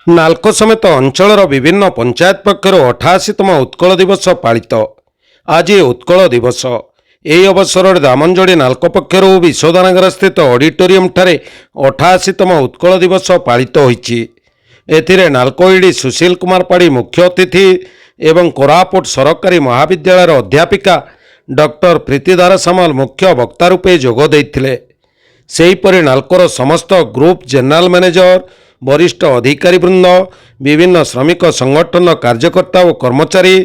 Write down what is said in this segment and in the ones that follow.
नाल्को समेत अंचल विभिन्न पंचायत पक्षर 88तम उत्कल दिवस पालित। आज उत्कल दिवस यह अवसर में दामंजड़ी नाल्को पक्षर विश्वदानगर स्थित ऑडिटोरियम ठारे 88तम उत्कल दिवस पालित होईछि। एथिरे नाल्को ईडी सुशील कुमार पाड़ी मुख्य अतिथि एवं कोरापुट सरकारी महाविद्यालय अध्यापिका डॉक्टर प्रीतिधार सामल मुख्य वक्ता रूपे जोग देइथिले। सेहीपरि नाल्कोर समस्त ग्रुप जेनराल मैनेजर वरिष्ठ अधिकारी वृंद विभिन्न श्रमिक संगठन कार्यकर्ता और कर्मचारी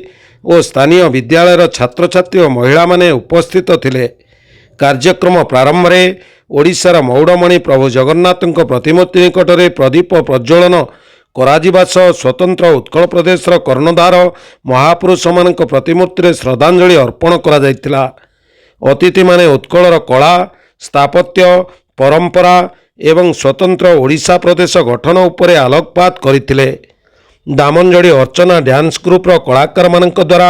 और स्थानीय विद्यालयर छात्र छात्री और महिला माने उपस्थित थिले। कार्यक्रम प्रारंभ में ओडिशार मौड़मणि प्रभु जगन्नाथ प्रतिमूर्ति निकट में प्रदीप प्रज्वलन कराजिबा सह स्वतंत्र उत्कल प्रदेश कर्णधार महापुरुष मान प्रतिमूर्ति श्रद्धांजलि अर्पण करा जायतिला। अतिथि माने उत्कलर कला स्थापत्य परंपरा एवं स्वतंत्र ओडिशा प्रदेश गठन उपरे आलोकपात करथिले। दामंजड़ी अर्चना डांस ग्रुपर कलाकार मानक द्वारा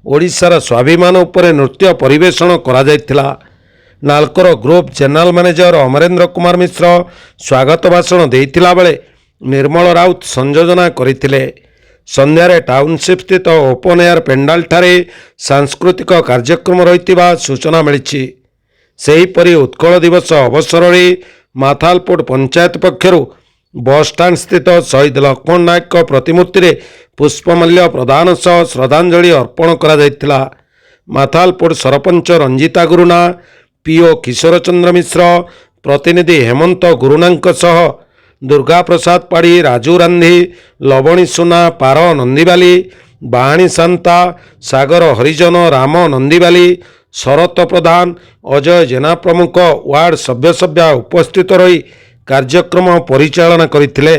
ओडिशार स्वाभिमान उपरे नृत्य परिवेषण करा जायतिला। नाल्कोर group general manager Amarendra Kumar Mishra स्वागत भाषण देइथिला बेले निर्मल राउत संयोजना करथिले। संध्यारे टाउनशिप स्थित ओपन एयर पेंडाल ठारे सांस्कृतिक कार्यक्रम रहितिबा सूचना मिलिछि। सेहीपरि उत्कल दिवस अवसर में माथालपुर पंचायत पक्षर बस स्टाण्ड स्थित शहीद लक्ष्मण नायक प्रतिमूर्ति रे पुष्पमाल्य प्रदान सह श्रद्धांजलि अर्पण करा जायतिला। माथालपुर सरपंच रंजिता गुरुना पीओ किशोर चंद्र मिश्र प्रतिनिधि हेमंत गुरुनांक सह दुर्गा प्रसाद पाड़ी राजू रांधी लवणी सुना पार नंदीबाली बाणी शांता सागर हरिजन राम नंदीबाली शरत प्रधान अजय जेना प्रमुख वार्ड सभ्य उपस्थित रही कार्यक्रम परिचालना करथिले।